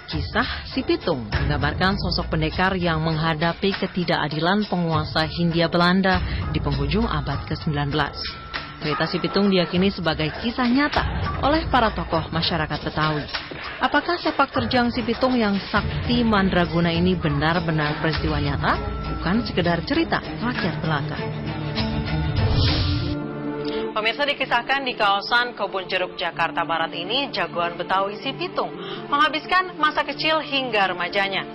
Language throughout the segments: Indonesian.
Kisah Si Pitung menggambarkan sosok pendekar yang menghadapi ketidakadilan penguasa Hindia Belanda di penghujung abad ke-19. Cerita Si Pitung diyakini sebagai kisah nyata oleh para tokoh masyarakat Betawi. Apakah sepak terjang Si Pitung yang sakti mandraguna ini benar-benar peristiwa nyata, bukan sekedar cerita rakyat belaka? Pemirsa, dikisahkan di kawasan Kebun Jeruk Jakarta Barat ini, jagoan Betawi Si Pitung menghabiskan masa kecil hingga remajanya.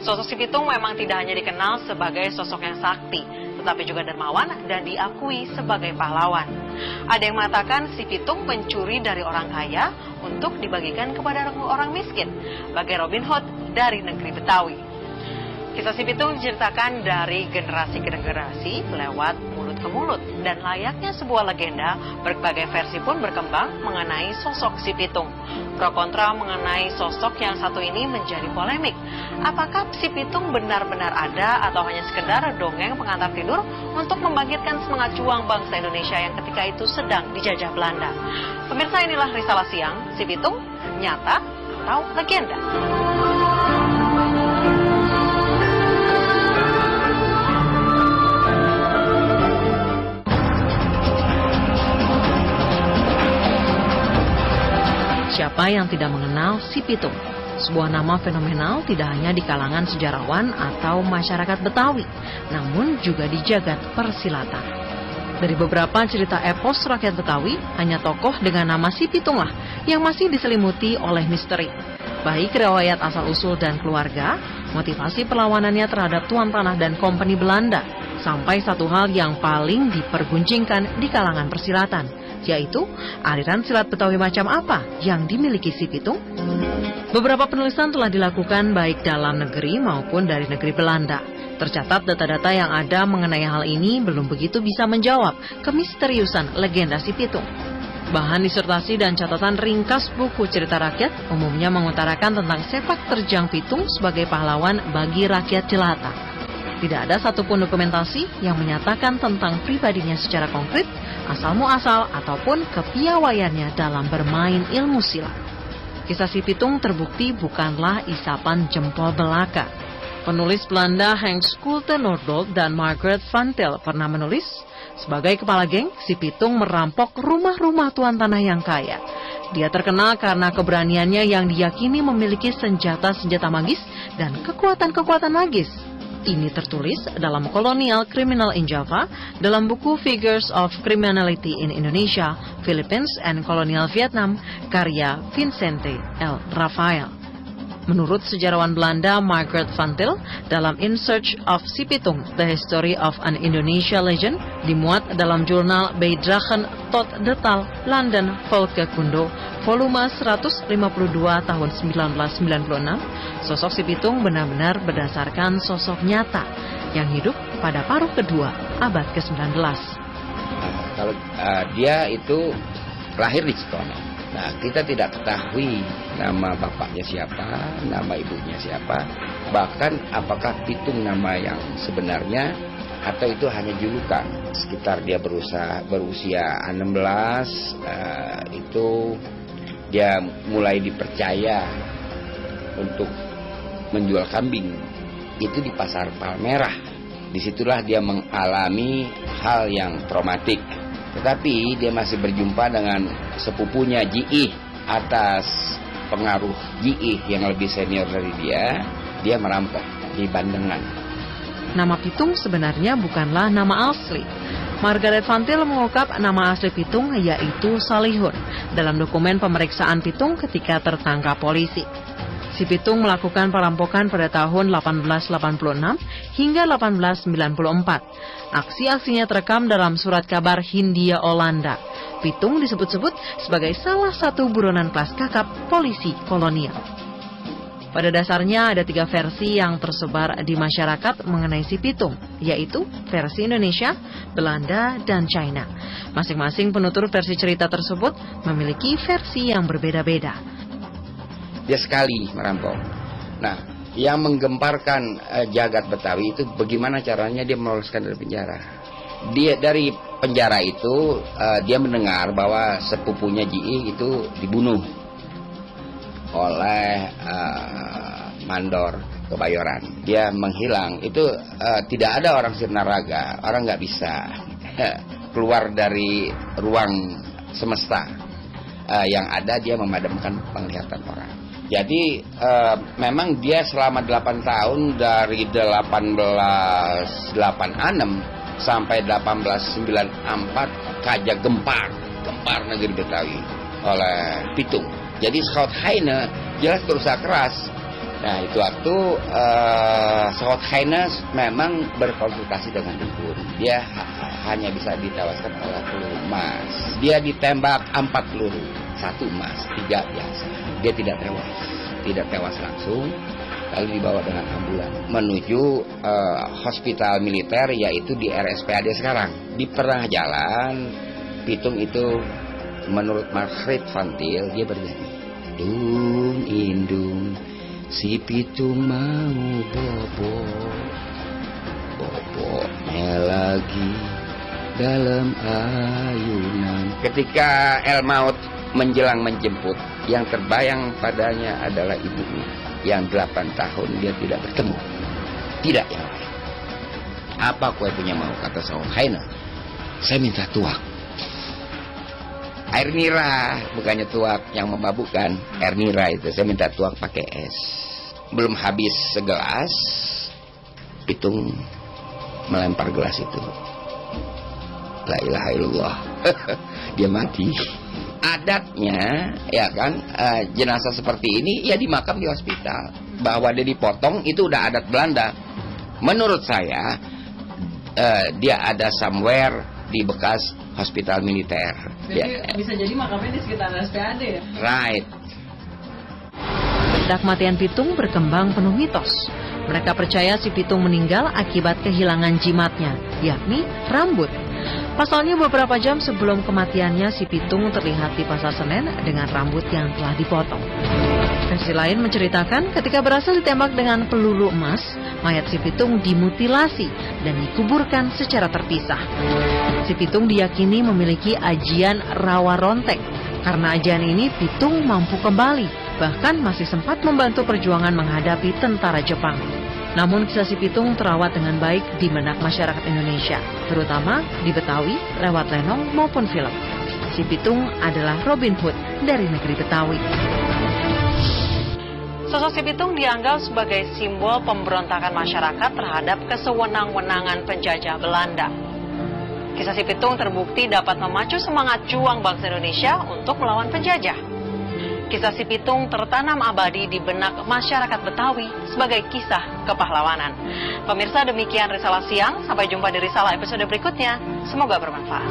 Sosok Si Pitung memang tidak hanya dikenal sebagai sosok yang sakti, tetapi juga dermawan dan diakui sebagai pahlawan. Ada yang mengatakan Si Pitung pencuri dari orang kaya untuk dibagikan kepada orang miskin, bagai Robin Hood dari negeri Betawi. Kisah Si Pitung diceritakan dari generasi ke generasi lewat mulut ke mulut, dan layaknya sebuah legenda, berbagai versi pun berkembang mengenai sosok Si Pitung. Pro kontra mengenai sosok yang satu ini menjadi polemik. Apakah Si Pitung benar-benar ada atau hanya sekedar dongeng pengantar tidur untuk membangkitkan semangat juang bangsa Indonesia yang ketika itu sedang dijajah Belanda? Pemirsa, inilah Risalah Siang, Si Pitung nyata atau legenda? Siapa yang tidak mengenal Si Pitung? Sebuah nama fenomenal tidak hanya di kalangan sejarawan atau masyarakat Betawi, namun juga di jagat persilatan. Dari beberapa cerita epos rakyat Betawi, hanya tokoh dengan nama Si Pitung lah yang masih diselimuti oleh misteri. Baik riwayat asal-usul dan keluarga, motivasi perlawanannya terhadap tuan tanah dan kompeni Belanda, sampai satu hal yang paling diperguncingkan di kalangan persilatan, yaitu aliran silat Betawi macam apa yang dimiliki Si Pitung. Beberapa penulisan telah dilakukan baik dalam negeri maupun dari negeri Belanda. Tercatat data-data yang ada mengenai hal ini belum begitu bisa menjawab kemisteriusan legenda Si Pitung. Bahan disertasi dan catatan ringkas buku cerita rakyat umumnya mengutarakan tentang sepak terjang Pitung sebagai pahlawan bagi rakyat jelata. Tidak ada satupun dokumentasi yang menyatakan tentang pribadinya secara konkret, asal-muasal ataupun kepiawaiannya dalam bermain ilmu silat. Kisah Si Pitung terbukti bukanlah isapan jempol belaka. Penulis Belanda Hans Schulte Nordholt dan Margaret van Til pernah menulis, sebagai kepala geng, Si Pitung merampok rumah-rumah tuan tanah yang kaya. Dia terkenal karena keberaniannya yang diyakini memiliki senjata-senjata magis dan kekuatan-kekuatan magis. Ini tertulis dalam Colonial Criminal in Java, dalam buku Figures of Criminality in Indonesia, Philippines and Colonial Vietnam, karya Vincente L. Rafael. Menurut sejarawan Belanda Margaret van Til, dalam In Search of Si Pitung, The History of an Indonesia Legend, dimuat dalam jurnal Bijdragen tot de Taal, London, Volkskunde, volume 152 tahun 1996, sosok Si Pitung benar-benar berdasarkan sosok nyata yang hidup pada paruh kedua abad ke-19. Kalau dia itu lahir di Citono. Nah, kita tidak ketahui nama bapaknya siapa, nama ibunya siapa, bahkan apakah Pitung nama yang sebenarnya atau itu hanya julukan. Sekitar dia berusia 16, itu dia mulai dipercaya untuk menjual kambing. Itu di pasar Palmerah. Disitulah dia mengalami hal yang traumatik. Tetapi dia masih berjumpa dengan sepupunya Ji atas pengaruh Ji yang lebih senior dari dia merampok di Bandengan. Nama Pitung sebenarnya bukanlah nama asli. Margaret van Til mengungkap nama asli Pitung yaitu Salihun dalam dokumen pemeriksaan Pitung ketika tertangkap polisi. Si Pitung melakukan perampokan pada tahun 1886 hingga 1894. Aksi-aksinya terekam dalam surat kabar Hindia Olanda. Pitung disebut-sebut sebagai salah satu buronan kelas kakap polisi kolonial. Pada dasarnya ada 3 versi yang tersebar di masyarakat mengenai Si Pitung, yaitu versi Indonesia, Belanda, dan China. Masing-masing penutur versi cerita tersebut memiliki versi yang berbeda-beda. Dia sekali merampok. Nah, yang menggemparkan jagat Betawi itu bagaimana caranya dia meloloskan dari penjara. Dia dari penjara itu dia mendengar bahwa sepupunya Ji itu dibunuh oleh mandor Kebayoran. Dia menghilang. Itu tidak ada orang Sirnaraga. Orang nggak bisa keluar dari ruang semesta. Yang ada dia memadamkan penglihatan orang. Jadi memang dia selama 8 tahun dari 1886 sampai 1894 kajak gempar negeri Betawi oleh Pitung. Jadi Scout Heine jelas berusaha keras. Nah itu waktu Scout Heine memang berkonsultasi dengan dukun. Dia hanya bisa ditewaskan oleh peluru emas. Dia ditembak 4 peluru, 1 emas, 3 biasa. Dia tidak tewas langsung. Lalu dibawa dengan ambulan menuju hospital militer, yaitu di RSPAD sekarang. Di pertengah jalan, Pitung itu menurut Margret van Til, dia bernyanyi, dung indung si Pitung mau boboknya lagi dalam ayunan. Ketika El Maut menjelang menjemput, yang terbayang padanya adalah ibunya yang 8 tahun dia tidak bertemu. Tidak yang lain. Apa kue punya mau, kata Scout Heine. Saya minta tuak. Air nira, bukannya tuak yang memabukkan. Air nira itu, saya minta tuak pakai es. Belum habis segelas, Pitung melempar gelas itu. La ilaha illallah. Dia mati. Adatnya, ya kan, jenazah seperti ini ya dimakam di hospital. Bahwa dia dipotong itu udah adat Belanda. Menurut saya, dia ada somewhere di bekas hospital militer. Jadi bisa jadi makamnya di sekitar RSPAD ya? Right. Benda kematian Pitung berkembang penuh mitos. Mereka percaya si Pitung meninggal akibat kehilangan jimatnya, yakni rambut. Pasalnya beberapa jam sebelum kematiannya, si Pitung terlihat di Pasar Senen dengan rambut yang telah dipotong. Versi lain menceritakan ketika berhasil ditembak dengan peluru emas, mayat si Pitung dimutilasi dan dikuburkan secara terpisah. Si Pitung diyakini memiliki ajian rawa rontek. Karena ajian ini, Pitung mampu kembali, bahkan masih sempat membantu perjuangan menghadapi tentara Jepang. Namun kisah si Pitung terawat dengan baik di benak masyarakat Indonesia, terutama di Betawi lewat lenong maupun film. Si Pitung adalah Robin Hood dari negeri Betawi. Sosok si Pitung dianggap sebagai simbol pemberontakan masyarakat terhadap kesewenang-wenangan penjajah Belanda. Kisah si Pitung terbukti dapat memacu semangat juang bangsa Indonesia untuk melawan penjajah. Kisah si Pitung tertanam abadi di benak masyarakat Betawi sebagai kisah kepahlawanan. Pemirsa, demikian Risalah Siang. Sampai jumpa di Risalah episode berikutnya. Semoga bermanfaat.